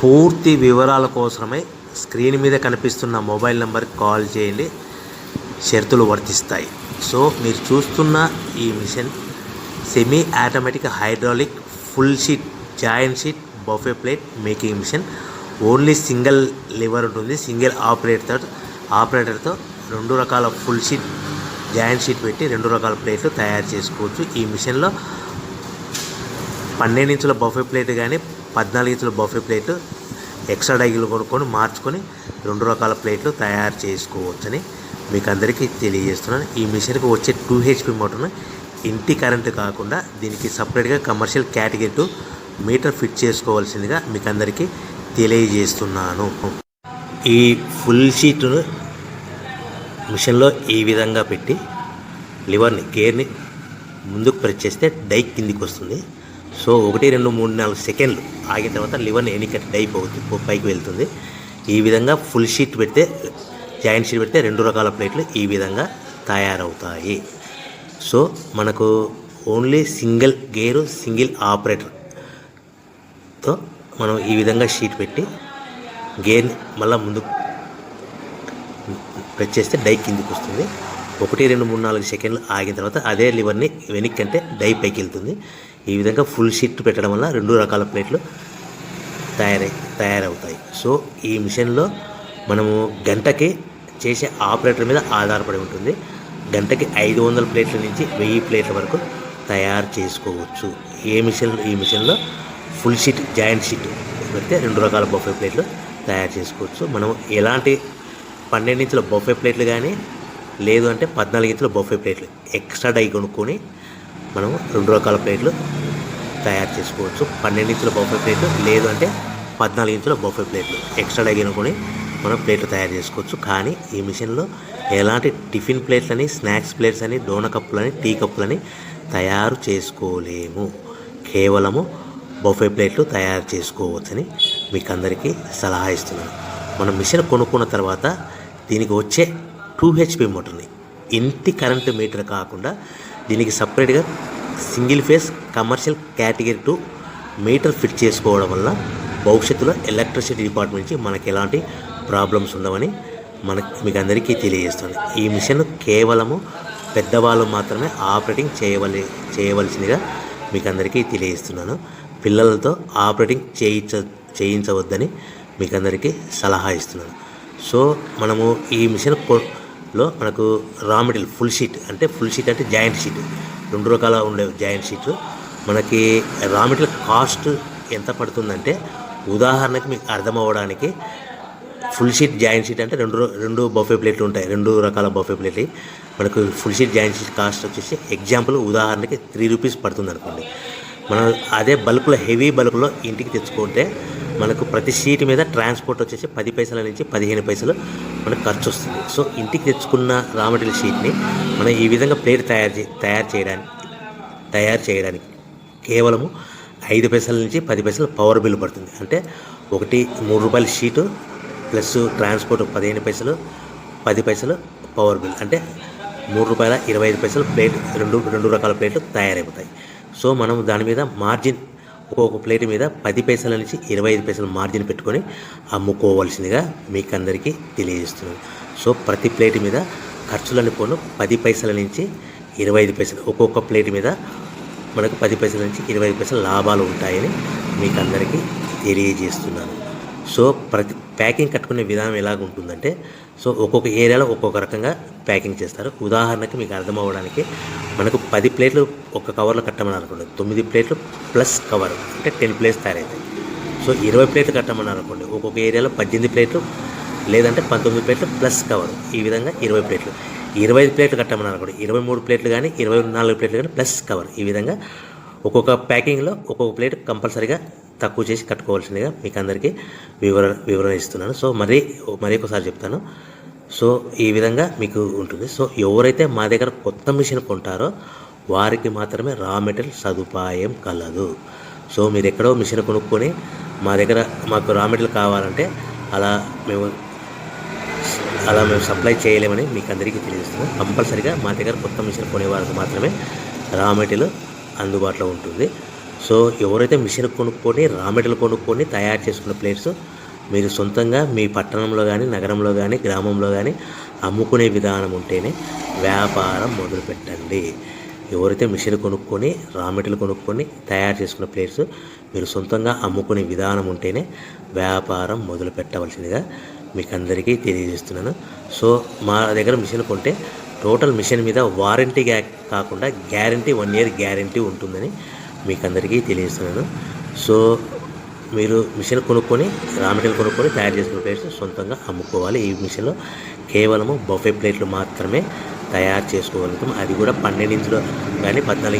పూర్తి వివరాల కోసమై స్క్రీన్ మీద కనిపిస్తున్న మొబైల్ నెంబర్కి కాల్ చేయండి. షరతులు వర్తిస్తాయి. సో మీరు చూస్తున్న ఈ machine semi automatic hydraulic full sheet joint sheet buffet plate making machine. Only single lever ఉంటుంది. సింగిల్ ఆపరేటర్తో 2 రకాల ఫుల్ షీట్ జాయింట్ షీట్ పెట్టి 2 రకాల ప్లేట్లు తయారు చేసుకోవచ్చు. ఈ మిషన్లో 12 ఇంచుల బఫే ప్లేట్ కానీ 14 ఇంచుల బఫే ప్లేట్ ఎక్స్ట్రా డైలు కొనుక్కొని మార్చుకొని 2 రకాల ప్లేట్లు తయారు చేసుకోవచ్చని మీకు అందరికీ తెలియజేస్తున్నాను. ఈ మిషన్కి వచ్చే 2 HP మోటార్ను ఇంటి కరెంటు కాకుండా దీనికి సపరేట్గా కమర్షియల్ కేటగిరీ 2 మీటర్ ఫిట్ చేసుకోవాల్సిందిగా మీకు అందరికీ తెలియజేస్తున్నాను. ఈ ఫుల్ షీట్ను మిషన్లో ఈ విధంగా పెట్టి లివర్ని గేర్ని ముందుకు ప్రెస్ చేస్తే డై కిందికి వస్తుంది. సో 1 2 3 4 సెకండ్లు ఆగిన తర్వాత లివర్ని ఎన్నికట్టి డై పైకి వెళ్తుంది. ఈ విధంగా ఫుల్ షీట్ పెడితే జాయింట్ షీట్ పెడితే 2 రకాల ప్లేట్లు ఈ విధంగా తయారవుతాయి. సో మనకు ఓన్లీ సింగిల్ గేరు సింగిల్ ఆపరేటర్తో మనం ఈ విధంగా షీట్ పెట్టి గేర్ని మళ్ళీ ముందుకు ప్రెస్ చేస్తే డై కిందికి వస్తుంది. 1 2 3 4 సెకండ్లు ఆగిన తర్వాత అదే లివర్ని వెనక్కి అంటే డై పైకి వెళ్తుంది. ఈ విధంగా ఫుల్ షీట్ పెట్టడం వల్ల 2 రకాల ప్లేట్లు తయారవుతాయి. సో ఈ మిషన్లో మనము గంటకి చేసే ఆపరేటర్ మీద ఆధారపడి ఉంటుంది. గంటకి 500 ప్లేట్ల నుంచి 1000 ప్లేట్ల వరకు తయారు చేసుకోవచ్చు. ఈ మిషన్లో ఫుల్ షీట్ జాయింట్ షీట్ పెడితే 2 రకాల బఫే ప్లేట్లు తయారు చేసుకోవచ్చు. మనం ఎలాంటి 12 ఇంచుల బఫే ప్లేట్లు కానీ లేదు అంటే 14 ఇంచుల బఫే ప్లేట్లు ఎక్స్ట్రా డై కొనుక్కొని మనం 2 రకాల ప్లేట్లు తయారు చేసుకోవచ్చు. 12 ఇంచుల బఫే ప్లేట్లు లేదు అంటే 14 ఇంచుల బఫే ప్లేట్లు ఎక్స్ట్రా డై కొనుక్కొని మనం ప్లేట్లు తయారు చేసుకోవచ్చు. కానీ ఈ మిషన్లో ఎలాంటి టిఫిన్ ప్లేట్లని స్నాక్స్ ప్లేట్స్ అని డోనా కప్పులని టీ కప్పులని తయారు చేసుకోలేము. కేవలము బఫే ప్లేట్లు తయారు చేసుకోవచ్చని మీకు అందరికీ సలహా ఇస్తున్నాను. మనం మిషన్ కొనుక్కున్న తర్వాత దీనికి వచ్చే 2 HP మోటార్ని ఇంటి కరెంటు మీటర్ కాకుండా దీనికి సపరేట్గా single phase commercial category 2 metre fit చేసుకోవడం వల్ల భవిష్యత్తులో ఎలక్ట్రిసిటీ డిపార్ట్మెంట్ నుంచి మనకి ఎలాంటి ప్రాబ్లమ్స్ ఉండవని మీకు అందరికీ తెలియజేస్తుంది. ఈ మిషన్ కేవలము పెద్దవాళ్ళు మాత్రమే ఆపరేటింగ్ చేయవలసిందిగా మీకు అందరికీ తెలియజేస్తున్నాను. పిల్లలతో ఆపరేటింగ్ చేయించవద్దని మీకు అందరికీ సలహా ఇస్తున్నాను. సో మనము ఈ మిషన్లో మనకు రా మెటీరియల్ ఫుల్ షీట్ అంటే జాయింట్ షీట్ 2 రకాల ఉండే జాయింట్ షీట్లు మనకి రా మెటీరియల్ కాస్ట్ ఎంత పడుతుందంటే ఉదాహరణకి మీకు అర్థం అవ్వడానికి ఫుల్ షీట్ జాయింట్ షీట్ అంటే 2 బఫే ప్లేట్లు ఉంటాయి. 2 రకాల బఫే ప్లేట్లు మనకు full sheet joint sheet cost వచ్చేసి ఎగ్జాంపుల్ ఉదాహరణకి 3 రూపీస్ పడుతుంది అనుకోండి. మనం అదే బల్క్లో హెవీ బల్క్లో ఇంటికి తెచ్చుకుంటే మనకు ప్రతి షీట్ మీద ట్రాన్స్పోర్ట్ వచ్చేసి 10 పైసల నుంచి 15 పైసలు మనకు ఖర్చు వస్తుంది. సో ఇంటికి తెచ్చుకున్న రా మెటీరియల్ షీట్ని మనం ఈ విధంగా ప్లేట్ తయారు చేయడానికి కేవలము 5 పైసల నుంచి 10 పైసలు పవర్ బిల్ పడుతుంది. అంటే 3 రూపాయల షీటు ప్లస్ ట్రాన్స్పోర్ట్ 15 పైసలు 10 పైసలు పవర్ బిల్ అంటే 3 రూపాయల 25 పైసలు ప్లేట్ 2 రకాల ప్లేట్లు తయారైపోతాయి. సో మనం దాని మీద మార్జిన్ ఒక్కొక్క ప్లేట్ మీద 10 పైసల నుంచి 25 పైసలు మార్జిన్ పెట్టుకొని అమ్ముకోవాల్సిందిగా మీకు అందరికీ తెలియజేస్తున్నాను. సో ప్రతి ప్లేట్ మీద ఖర్చులని పోను 10 పైసల నుంచి 25 పైసలు ఒక్కొక్క ప్లేట్ మీద మనకు 10 పైసల నుంచి 25 పైసలు లాభాలు ఉంటాయని మీకు అందరికీ తెలియజేస్తున్నాను. సో ప్రతి ప్యాకింగ్ కట్టుకునే విధానం ఎలాగ ఉంటుందంటే సో ఒక్కొక్క ఏరియాలో ఒక్కొక్క రకంగా ప్యాకింగ్ చేస్తారు. ఉదాహరణకి మీకు అర్థం అవ్వడానికి మనకు 10 ప్లేట్లు ఒక కవర్లో కట్టమని అనుకోండి, 9 ప్లేట్లు ప్లస్ కవర్ అంటే 10 ప్లేట్స్ తయారవుతాయి. సో 20 ప్లేట్లు కట్టమని అనుకోండి, ఒక్కొక్క ఏరియాలో 18 ప్లేట్లు లేదంటే 19 ప్లేట్లు ప్లస్ కవర్ ఈ విధంగా 20 ప్లేట్లు. 25 ప్లేట్లు కట్టమని అనుకోండి, 23 ప్లేట్లు కానీ 24 ప్లేట్లు కానీ ప్లస్ కవర్ ఈ విధంగా ఒక్కొక్క ప్యాకింగ్లో ఒక్కొక్క ప్లేట్ కంపల్సరీగా తక్కువ చేసి కట్టుకోవాల్సిందిగా మీకు అందరికీ వివరణ ఇస్తున్నాను. సో మరీ ఒకసారి చెప్తాను. సో ఈ విధంగా మీకు ఉంటుంది. సో ఎవరైతే మా దగ్గర కొత్త మిషన్ కొంటారో వారికి మాత్రమే రా మెటీరియల్ సదుపాయం కలదు. సో మీరు ఎక్కడో మిషన్ కొనుక్కొని మాకు రా మెటీరియల్ కావాలంటే అలా మేము సప్లై చేయలేమని మీకు అందరికీ తెలియజేస్తున్నాం. కంపల్సరీగా మా దగ్గర కొత్త మిషన్ కొనే వారికి మాత్రమే రా మెటీరియల్ అందుబాటులో ఉంటుంది. సో ఎవరైతే మిషన్ కొనుక్కొని రా మెటీరియల్ కొనుక్కొని తయారు చేసుకున్న ప్లేట్స్ మీరు సొంతంగా మీ పట్టణంలో కానీ నగరంలో కానీ గ్రామంలో కానీ అమ్ముకునే విధానం ఉంటేనే వ్యాపారం మొదలుపెట్టండి. ఎవరైతే మిషన్ కొనుక్కొని రా మెటీరియల్ కొనుక్కొని తయారు చేసుకున్న ప్లేట్స్ మీరు సొంతంగా అమ్ముకునే విధానం ఉంటేనే వ్యాపారం మొదలు పెట్టవలసిందిగా మీకు అందరికీ తెలియజేస్తున్నాను. సో మా దగ్గర మిషన్ కొంటే టోటల్ మిషన్ మీద వారంటీ కాకుండా గ్యారంటీ 1 year గ్యారంటీ ఉంటుందని మీకు అందరికీ తెలియజేస్తున్నాను. సో మీరు మిషన్ కొనుక్కొని రా మెటీరియల్ కొనుక్కొని తయారు చేసుకున్న ప్లేట్స్ సొంతంగా అమ్ముకోవాలి. ఈ మిషన్లో కేవలము బఫే ప్లేట్లు మాత్రమే తయారు చేసుకోగలుగుతాం. అది కూడా 12 ఇంచులు కానీ 14